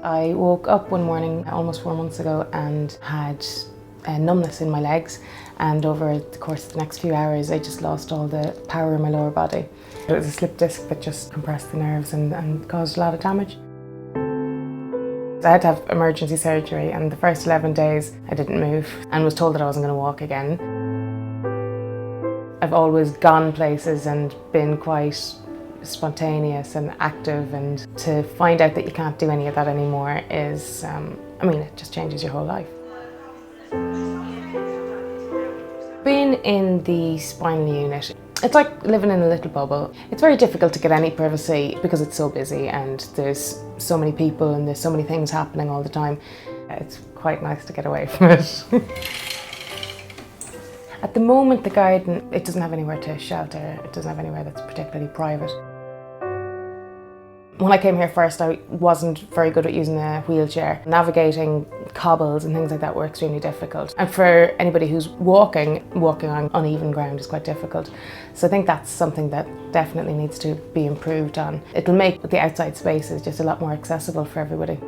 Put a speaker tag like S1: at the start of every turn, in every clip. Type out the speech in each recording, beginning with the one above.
S1: I woke up one morning almost 4 months ago and had numbness in my legs, and over the course of the next few hours I just lost all the power in my lower body. It was a slip disc that just compressed the nerves and caused a lot of damage. I had to have emergency surgery, and the first 11 days I didn't move and was told that I wasn't going to walk again. I've always gone places and been quite spontaneous and active, and to find out that you can't do any of that anymore is, it just changes your whole life. Being in the spinal unit, it's like living in a little bubble. It's very difficult to get any privacy because it's so busy and there's so many people and there's so many things happening all the time. It's quite nice to get away from it. At the moment, the garden, it doesn't have anywhere to shelter. It doesn't have anywhere that's particularly private. When I came here first, I wasn't very good at using a wheelchair. Navigating cobbles and things like that were extremely difficult. And for anybody who's walking on uneven ground is quite difficult. So I think that's something that definitely needs to be improved on. It'll make the outside spaces just a lot more accessible for everybody.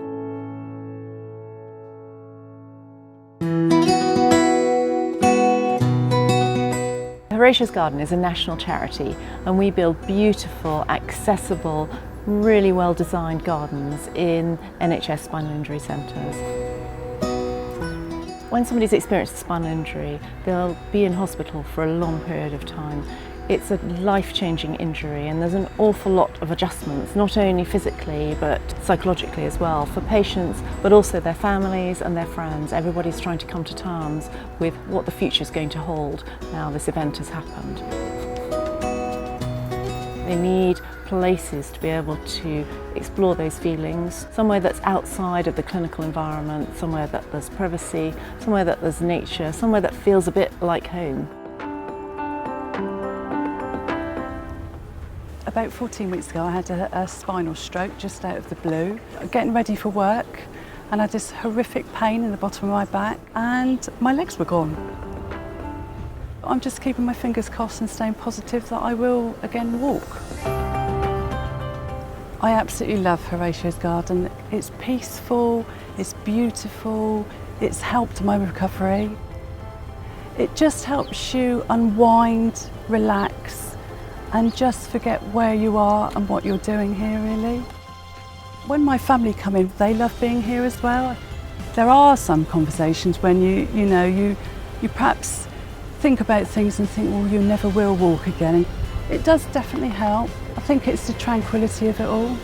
S2: HORATIO'S Garden is a national charity, and we build beautiful, accessible, really well designed gardens in NHS spinal injury centres. When somebody's experienced a spinal injury, they'll be in hospital for a long period of time. It's a life-changing injury, and there's an awful lot of adjustments, not only physically but psychologically as well, for patients but also their families and their friends. Everybody's trying to come to terms with what the future is going to hold now this event has happened. They need places to be able to explore those feelings, somewhere that's outside of the clinical environment, somewhere that there's privacy, somewhere that there's nature, somewhere that feels a bit like home.
S3: About 14 weeks ago I had a spinal stroke just out of the blue. Getting ready for work, and I had this horrific pain in the bottom of my back and my legs were gone. I'm just keeping my fingers crossed and staying positive that I will again walk. I absolutely love HORATIO'S Garden. It's peaceful, it's beautiful, it's helped my recovery. It just helps you unwind, relax, and just forget where you are and what you're doing here, really. When my family come in, they love being here as well. There are some conversations when you perhaps think about things and think, well, you never will walk again. It does definitely help. I think it's the tranquility of it all.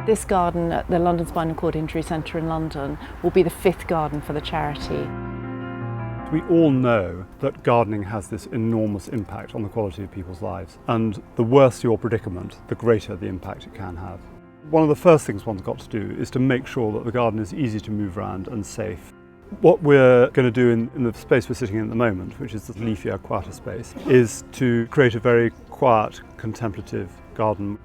S2: This garden at the London Spinal Cord Injury Centre in London will be the 5th garden for the charity.
S4: We all know that gardening has this enormous impact on the quality of people's lives, and the worse your predicament, the greater the impact it can have. One of the first things one's got to do is to make sure that the garden is easy to move around and safe. What we're going to do in the space we're sitting in at the moment, which is the leafier, quieter space, is to create a very quiet, contemplative garden.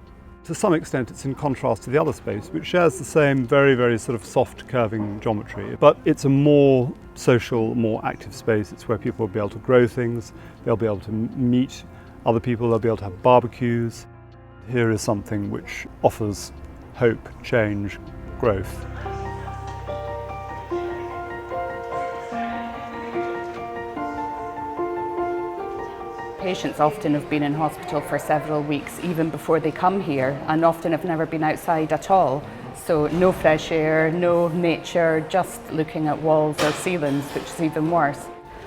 S4: To some extent it's in contrast to the other space, which shares the same very, very sort of soft curving geometry, but it's a more social, more active space. It's where people will be able to grow things, they'll be able to meet other people, they'll be able to have barbecues. Here is something which offers hope, change, growth.
S5: Patients often have been in hospital for several weeks even before they come here, and often have never been outside at all. So no fresh air, no nature, just looking at walls or ceilings, which is even worse.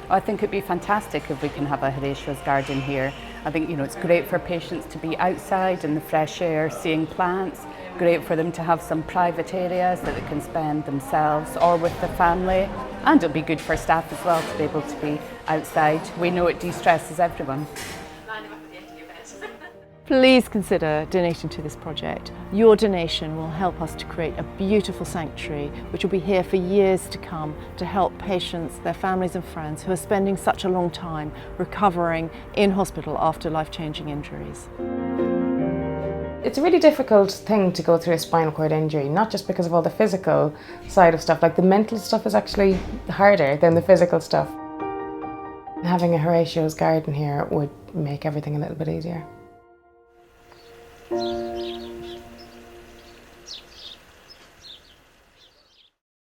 S5: I think it'd be fantastic if we can have a HORATIO'S garden here. I think it's great for patients to be outside in the fresh air, seeing plants, great for them to have some private areas that they can spend themselves or with the family. And it'll be good for staff as well to be able to be outside. We know it de-stresses everyone.
S2: Please consider donating to this project. Your donation will help us to create a beautiful sanctuary which will be here for years to come to help patients, their families and friends who are spending such a long time recovering in hospital after life-changing injuries.
S1: It's a really difficult thing to go through a spinal cord injury, not just because of all the physical side of stuff, like the mental stuff is actually harder than the physical stuff. Having a Horatio's garden here would make everything a little bit easier.